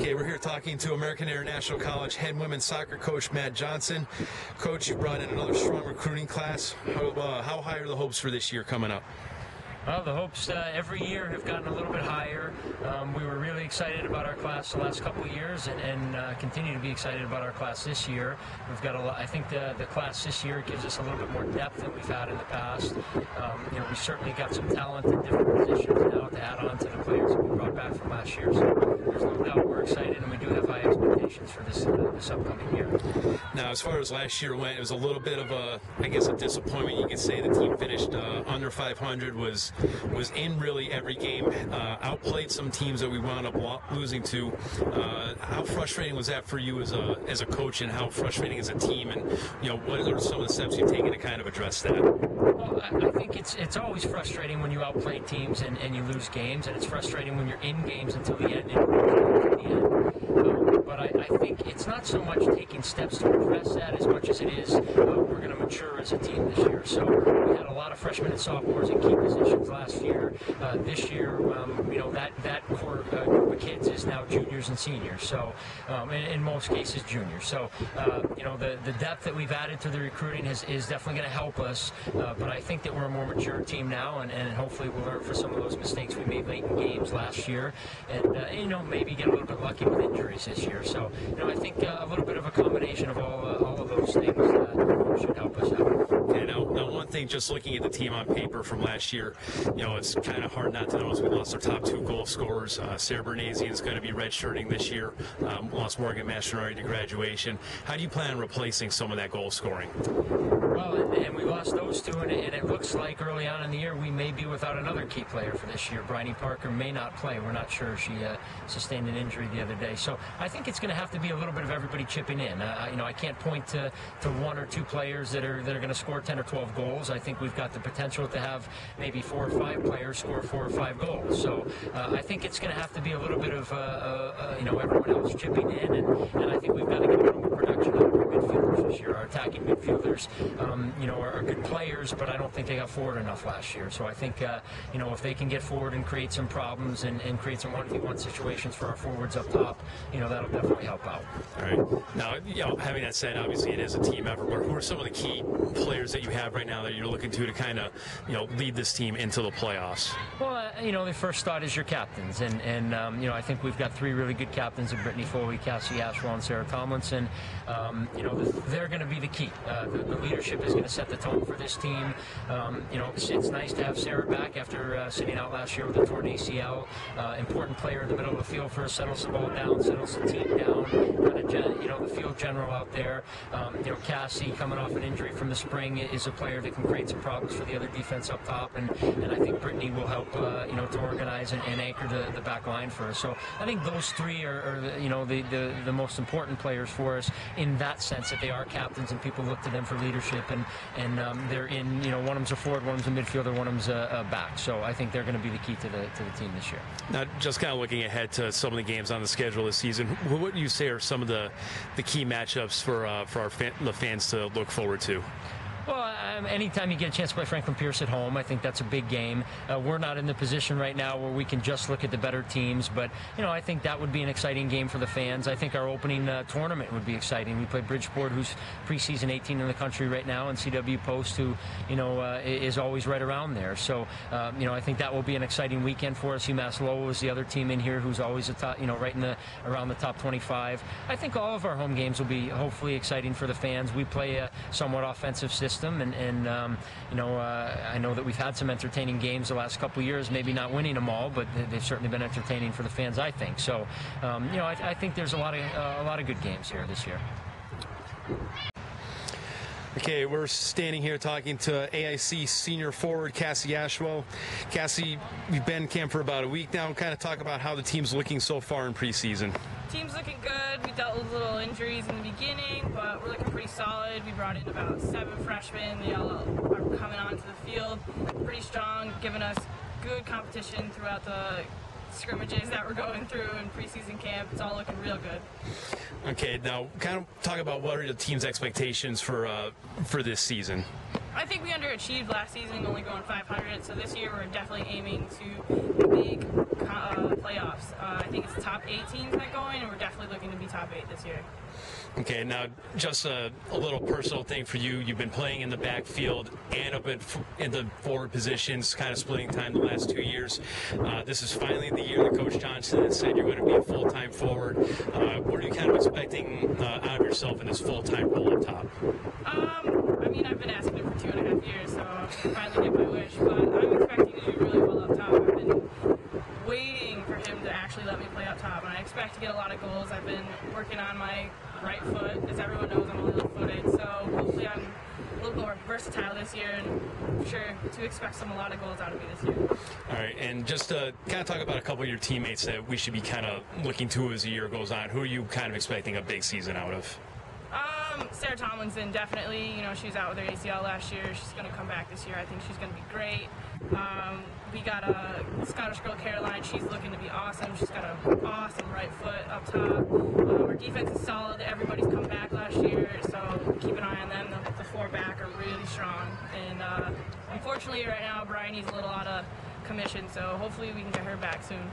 Okay, we're here talking to American International College head women's soccer coach Matt Johnson. Coach, you brought in another strong recruiting class. How high are the hopes for this year coming up? Well, the hopes every year have gotten a little bit higher. We were really excited about our class the last couple of years, and continue to be excited about our class this year. We've got a lot. I think the class this year gives us a little bit more depth than we've had in the past. We certainly got some talent in different positions now to add on to the players that we brought back from last year. So there's no doubt we're excited, and we do have high expectations for this upcoming year. Now, as far as last year went, it was a little bit of a disappointment. You could say the team finished under 500. Was in really every game, outplayed some teams that we wound up losing to. How frustrating was that for you as a coach, and how frustrating as a team? And what are some of the steps you've taken to kind of address that? Well, I think it's always frustrating when you outplay teams and you lose games, and it's frustrating when you're in games until the end and you lose at the end. But I think it's not so much taking steps to address that as much as it is we're going to mature as a team this year. So we had a lot of freshmen and sophomores in key positions last year. This year, that core group of kids is now juniors and seniors. So in most cases, juniors. So the depth that we've added to the recruiting is definitely going to help us. But I think that we're a more mature team now, and hopefully we'll learn from some of those mistakes we made late in games last year, and maybe get a little bit lucky with injuries this year. So I think a little bit of a combination of all of those things should help us out. Okay, now one thing, just looking at the team on paper from last year, it's kind of hard not to notice we lost our top two goal scorers. Sarah Bernese is going to be redshirting this year. Lost Morgan Mastronardi to graduation. How do you plan on replacing some of that goal scoring? Well, and we lost those two, and it looks like early on in the year we may be without another key player for this year. Bryony Parker may not play. We're not sure. She sustained an injury the other day. So I think it's going to have to be a little bit of everybody chipping in. I can't point to one or two players that are going to score 10 or 12 goals. I think we've got the potential to have maybe 4 or 5 players score 4 or 5 goals. So I think it's going to have to be a little bit of everyone else chipping in, and I think we've got to get a little more production out of our midfielders this year. Our attacking midfielders, are good players, but I don't think they got forward enough last year. So I think if they can get forward and create some problems and create some 1v1 situations for our forwards up top, that'll definitely help out. All right. Now, having that said, obviously it is a team effort, but who are some of the key players that you have right now that you're looking to kind of lead this team into the playoffs? Well, the first thought is your captains, and I think we've got 3 really good captains in Brittany Foley, Cassie Ashwell, and Sarah Tomlinson. They're going to be the key. The leadership is going to set the tone for this team. It's nice to have Sarah back after sitting out last year with a torn ACL. Important player in the middle of the field for us, settles the ball down, settles the team down. The field general out there. Cassie, coming off an injury from the spring, is a player that can create some problems for the other defense up top, and I think Brittany will help to organize and anchor the back line for us. So I think those 3 are the most important players for us in that sense, that they are captains and people look to them for leadership, and they're in, one of them's a forward, one of them's a midfielder, one of them's a back. So I think they're going to be the key to the team this year. Now, just kind of looking ahead to some of the games on the schedule this season, what would you say are some of the key matchups for the fans to look forward to? Well, anytime you get a chance to play Franklin Pierce at home, I think that's a big game. We're not in the position right now where we can just look at the better teams, but I think that would be an exciting game for the fans. I think our opening tournament would be exciting. We play Bridgeport, who's preseason 18 in the country right now, and CW Post, who is always right around there. So I think that will be an exciting weekend for us. UMass Lowell is the other team in here who's always a top, right in around the top 25. I think all of our home games will be hopefully exciting for the fans. We play a somewhat offensive system. And I know that we've had some entertaining games the last couple of years, maybe not winning them all, but they've certainly been entertaining for the fans, I think. So, I think there's a lot of good games here this year. Okay, we're standing here talking to AIC senior forward Cassie Ashwell. Cassie, we've been in camp for about a week now. Kind of talk about how the team's looking so far in preseason. Team's looking good. We dealt with little injuries in the beginning, but we're looking pretty solid. We brought in about 7 freshmen. They all are coming onto the field pretty strong, giving us good competition throughout the scrimmages that we're going through in preseason camp. It's all looking real good. Okay, now kind of talk about what are the team's expectations for this season. I think we underachieved last season, only going 500. So this year we're definitely aiming to make playoffs. I think it's top 8 teams that go in, and we're definitely looking to be top 8 this year. Okay, now just a little personal thing for you. You've been playing in the backfield and up in the forward positions, kind of splitting time the last 2 years. This is finally the year that Coach Johnson has said you're going to be a full-time forward. What are you kind of expecting out of yourself in this full-time role up top? I mean, I've been asking him for 2.5 years, so I finally get my wish. But I'm expecting to do really well up top. I've been waiting for him to actually let me play up top, and I expect to get a lot of goals. I've been working on my right foot. As everyone knows, I'm only left-footed, so hopefully I'm a little more versatile this year, and I'm sure to expect a lot of goals out of me this year. All right, and just to kind of talk about a couple of your teammates that we should be kind of looking to as the year goes on. Who are you kind of expecting a big season out of? Sarah Tomlinson, definitely. You know, she was out with her ACL last year. She's going to come back this year. I think she's going to be great. We got a Scottish girl, Caroline. She's looking to be awesome. She's got an awesome right foot up top. Our defense is solid. Everybody's come back last year, so keep an eye on them. The 4 back are really strong. And unfortunately, right now, Bryony's a little out of commission, so hopefully we can get her back soon.